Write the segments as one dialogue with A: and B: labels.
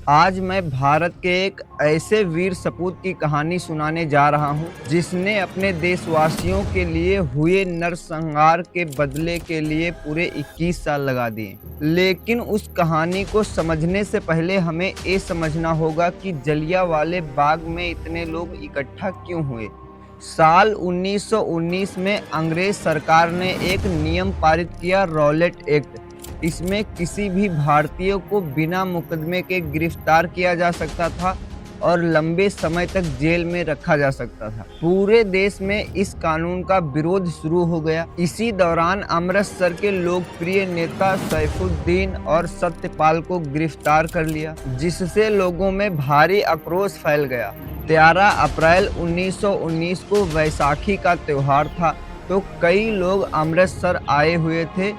A: आज मैं भारत के एक ऐसे वीर सपूत की कहानी सुनाने जा रहा हूं, जिसने अपने देशवासियों के लिए हुए नरसंहार के बदले के लिए पूरे 21 साल लगा दिए। लेकिन उस कहानी को समझने से पहले हमें ये समझना होगा कि जलियांवाले बाग में इतने लोग इकट्ठा क्यों हुए। साल 1919 में अंग्रेज सरकार ने एक नियम पारित किया, रॉलेट एक्ट। इसमें किसी भी भारतीय को बिना मुकदमे के गिरफ्तार किया जा सकता था और लंबे समय तक जेल में रखा जा सकता था। पूरे देश में इस कानून का विरोध शुरू हो गया। इसी दौरान अमृतसर के लोकप्रिय नेता सैफुद्दीन और सत्यपाल को गिरफ्तार कर लिया, जिससे लोगों में भारी आक्रोश फैल गया। 13 अप्रैल 1919 को वैसाखी का त्योहार था, तो कई लोग अमृतसर आए हुए थे।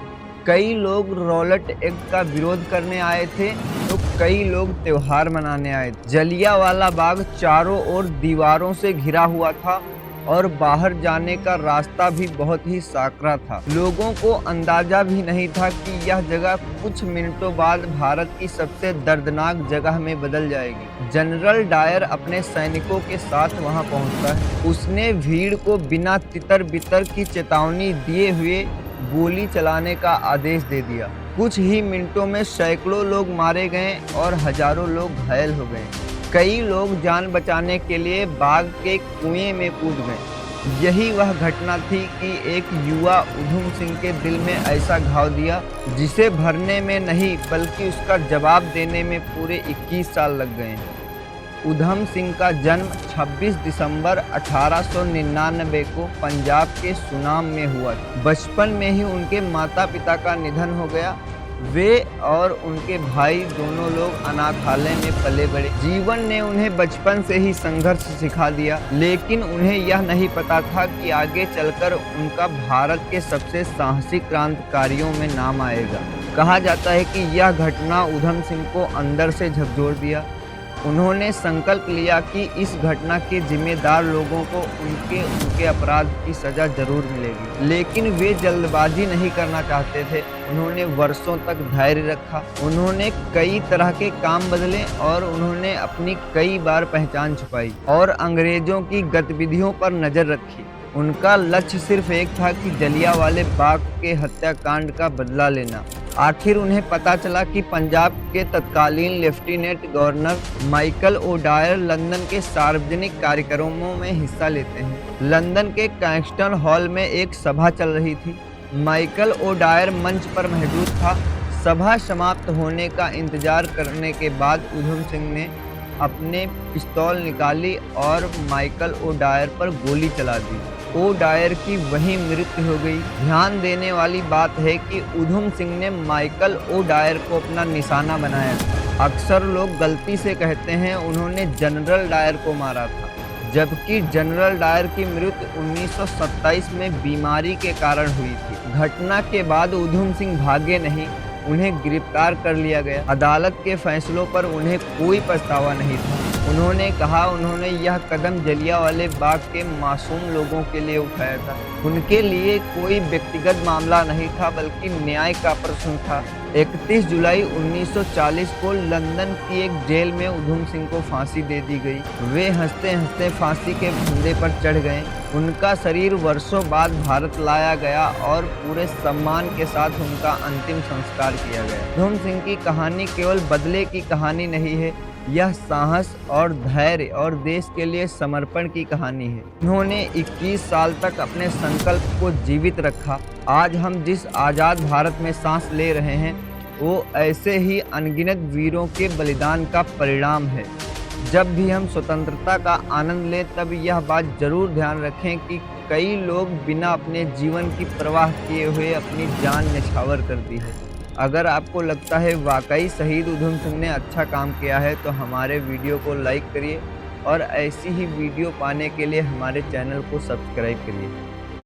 A: कई लोग रॉलेट एक्ट का विरोध करने आए थे, तो कई लोग त्योहार मनाने आए थे। जलियांवाला बाग चारों ओर दीवारों से घिरा हुआ था और बाहर जाने का रास्ता भी बहुत ही साकरा था। लोगों को अंदाजा भी नहीं था कि यह जगह कुछ मिनटों बाद भारत की सबसे दर्दनाक जगह में बदल जाएगी। जनरल डायर अपने सैनिकों के साथ वहां पहुंचता है। उसने भीड़ को बिना तितर बितर की चेतावनी दिए हुए गोली चलाने का आदेश दे दिया। कुछ ही मिनटों में सैकड़ों लोग मारे गए और हजारों लोग घायल हो गए। कई लोग जान बचाने के लिए बाग के कुएं में कूद गए। यही वह घटना थी कि एक युवा उधम सिंह के दिल में ऐसा घाव दिया, जिसे भरने में नहीं बल्कि उसका जवाब देने में पूरे 21 साल लग गए। उधम सिंह का जन्म 26 दिसंबर 1899 को पंजाब के सुनाम में हुआ। बचपन में ही उनके माता पिता का निधन हो गया। वे और उनके भाई दोनों लोग अनाथालय में पले बड़े। जीवन ने उन्हें बचपन से ही संघर्ष सिखा दिया, लेकिन उन्हें यह नहीं पता था कि आगे चलकर उनका भारत के सबसे साहसिक क्रांतिकारियों में नाम आएगा। कहा जाता है कि यह घटना उधम सिंह को अंदर से झकझोर दिया। उन्होंने संकल्प लिया कि इस घटना के जिम्मेदार लोगों को उनके अपराध की सजा जरूर मिलेगी, लेकिन वे जल्दबाजी नहीं करना चाहते थे। उन्होंने वर्षों तक धैर्य रखा। उन्होंने कई तरह के काम बदले और उन्होंने अपनी कई बार पहचान छुपाई और अंग्रेजों की गतिविधियों पर नजर रखी। उनका लक्ष्य सिर्फ एक था कि जलियांवाले बाग के हत्याकांड का बदला लेना। आखिर उन्हें पता चला कि पंजाब के तत्कालीन lieutenant governor Michael O'Dwyer London के सार्वजनिक कार्यक्रमों में हिस्सा लेते हैं। लंदन के कैक्सटन हॉल में एक सभा चल रही थी। माइकल ओडायर मंच पर मौजूद था। सभा समाप्त होने का इंतजार करने के बाद उधम सिंह ने अपने पिस्तौल निकाली और माइकल ओडायर पर गोली चला दी। ओडायर की वहीं मृत्यु हो गई। ध्यान देने वाली बात है कि उधम सिंह ने माइकल ओडायर को अपना निशाना बनाया था। अक्सर लोग गलती से कहते हैं उन्होंने जनरल डायर को मारा था, जबकि जनरल डायर की मृत्यु 1927 में बीमारी के कारण हुई थी। घटना के बाद उधम सिंह भागे नहीं, उन्हें गिरफ्तार कर लिया गया। अदालत के फैसलों पर उन्हें कोई पछतावा नहीं था। उन्होंने कहा उन्होंने यह कदम जलियांवाले बाग के मासूम लोगों के लिए उठाया था। उनके लिए कोई व्यक्तिगत मामला नहीं था, बल्कि न्याय का प्रश्न था। 31 जुलाई 1940 को लंदन की एक जेल में उधम सिंह को फांसी दे दी गई। वे हंसते हंसते फांसी के फंदे पर चढ़ गए। उनका शरीर वर्षों बाद भारत लाया गया और पूरे सम्मान के साथ उनका अंतिम संस्कार किया गया। उधम सिंह की कहानी केवल बदले की कहानी नहीं है, यह साहस और धैर्य और देश के लिए समर्पण की कहानी है। उन्होंने 21 साल तक अपने संकल्प को जीवित रखा। आज हम जिस आज़ाद भारत में सांस ले रहे हैं, वो ऐसे ही अनगिनत वीरों के बलिदान का परिणाम है। जब भी हम स्वतंत्रता का आनंद लें, तब यह बात जरूर ध्यान रखें कि कई लोग बिना अपने जीवन की परवाह किए हुए अपनी जान न्यौछावर कर दी है। अगर आपको लगता है वाकई शहीद उधम सिंह ने अच्छा काम किया है, तो हमारे वीडियो को लाइक करिए और ऐसी ही वीडियो पाने के लिए हमारे चैनल को सब्सक्राइब करिए।